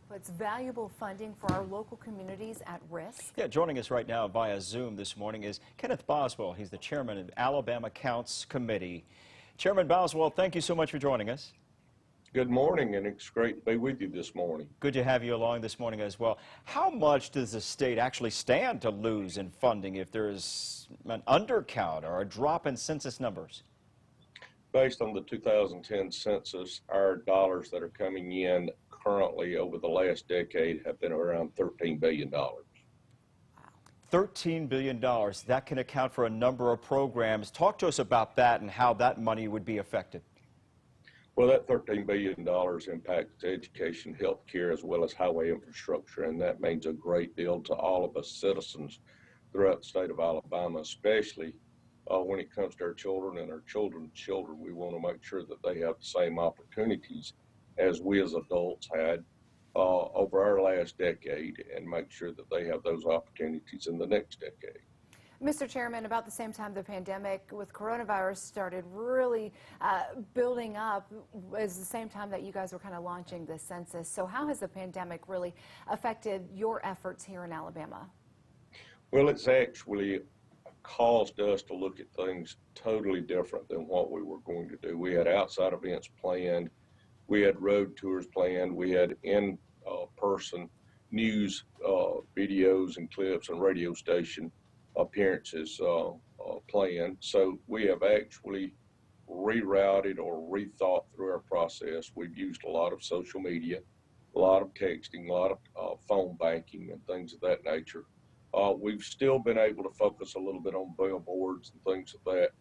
Puts valuable funding for our local communities at risk. Yeah, joining us right now via Zoom this morning is Kenneth Boswell. He's the chairman of the Alabama Counts Committee. Chairman Boswell, thank you so much for joining us. Good morning, and it's great to be with you this morning. Good to have you along this morning as well. How much does the state actually stand to lose in funding if there's an undercount or a drop in census numbers? Based on the 2010 census, our dollars that are coming in currently over the last decade have been around $13 billion. $13 billion. That can account for a number of programs. Talk to us about that and how that money would be affected. Well, that $13 billion impacts education, health care, as well as highway infrastructure, and that means a great deal to all of us citizens throughout the state of Alabama, especially when it comes to our children and our children's children. We want to make sure that they have the same opportunities as we as adults had over our last decade, and make sure that they have those opportunities in the next decade. Mr. Chairman, about the same time the pandemic with coronavirus started really building up is the same time that you guys were kind of launching this census. So how has the pandemic really affected your efforts here in Alabama? Well, it's actually caused us to look at things totally different than what we were going to do. We had outside events planned. We had road tours planned. We had in-person news videos and clips and radio station appearances planned. So we have actually rerouted or rethought through our process. We've used a lot of social media, a lot of texting, a lot of phone banking and things of that nature. We've still been able to focus a little bit on billboards and things of that,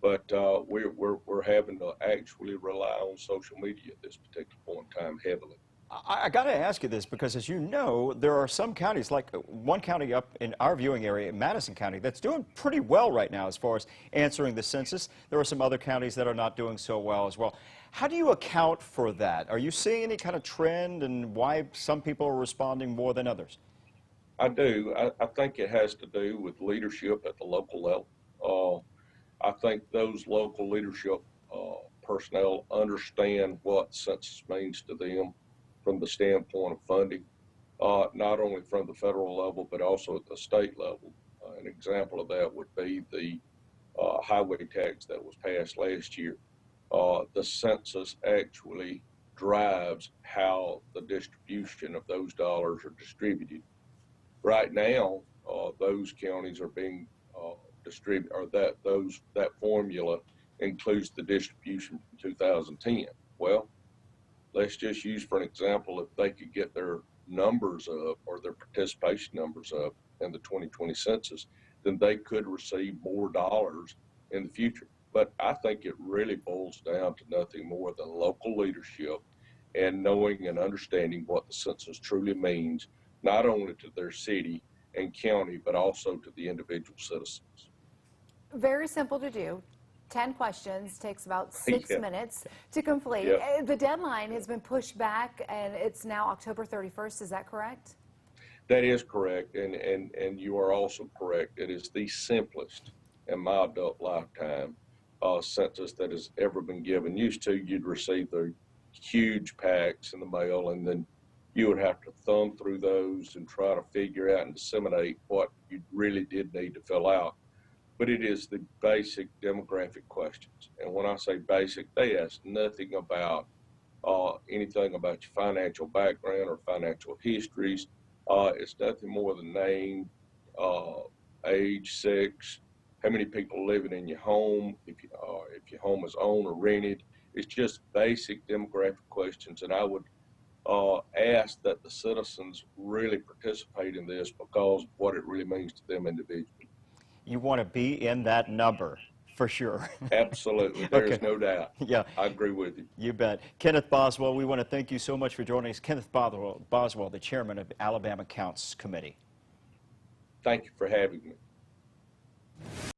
but we're having to actually rely on social media at this particular point in time heavily. I got to ask you this because, as you know, there are some counties, like one county up in our viewing area, Madison County, that's doing pretty well right now as far as answering the census. There are some other counties that are not doing so well as well. How do you account for that? Are you seeing any kind of trend and why some people are responding more than others? I do. I think it has to do with leadership at the local level. I think those local leadership personnel understand what census means to them from the standpoint of funding, not only from the federal level, but also at the state level. An example of that would be the highway tax that was passed last year. The census actually drives how the distribution of those dollars are distributed. Right now, those counties are being distributed, or that formula includes the distribution from 2010. Well, let's just use for an example, if they could get their numbers up or their participation numbers up in the 2020 census, then they could receive more dollars in the future. But I think it really boils down to nothing more than local leadership and knowing and understanding what the census truly means, not only to their city and county, but also to the individual citizens. Very simple to do. 10 questions, takes about 6 minutes to complete. The deadline has been pushed back and it's now October 31st, is that correct? That is correct, and you are also correct. It is the simplest in my adult lifetime census that has ever been given. Used to, you'd receive the huge packs in the mail, and then you would have to thumb through those and try to figure out and disseminate what you really did need to fill out. But it is the basic demographic questions. And when I say basic, they ask nothing about anything about your financial background or financial histories. It's nothing more than name, age, sex, how many people living in your home, if your home is owned or rented. It's just basic demographic questions. And I would ask that the citizens really participate in this because of what it really means to them individually. You want to be in that number, for sure. Absolutely. There's no doubt. Yeah. I agree with you. You bet. Kenneth Boswell, we want to thank you so much for joining us. Kenneth Boswell, the chairman of the Alabama Counts Committee. Thank you for having me.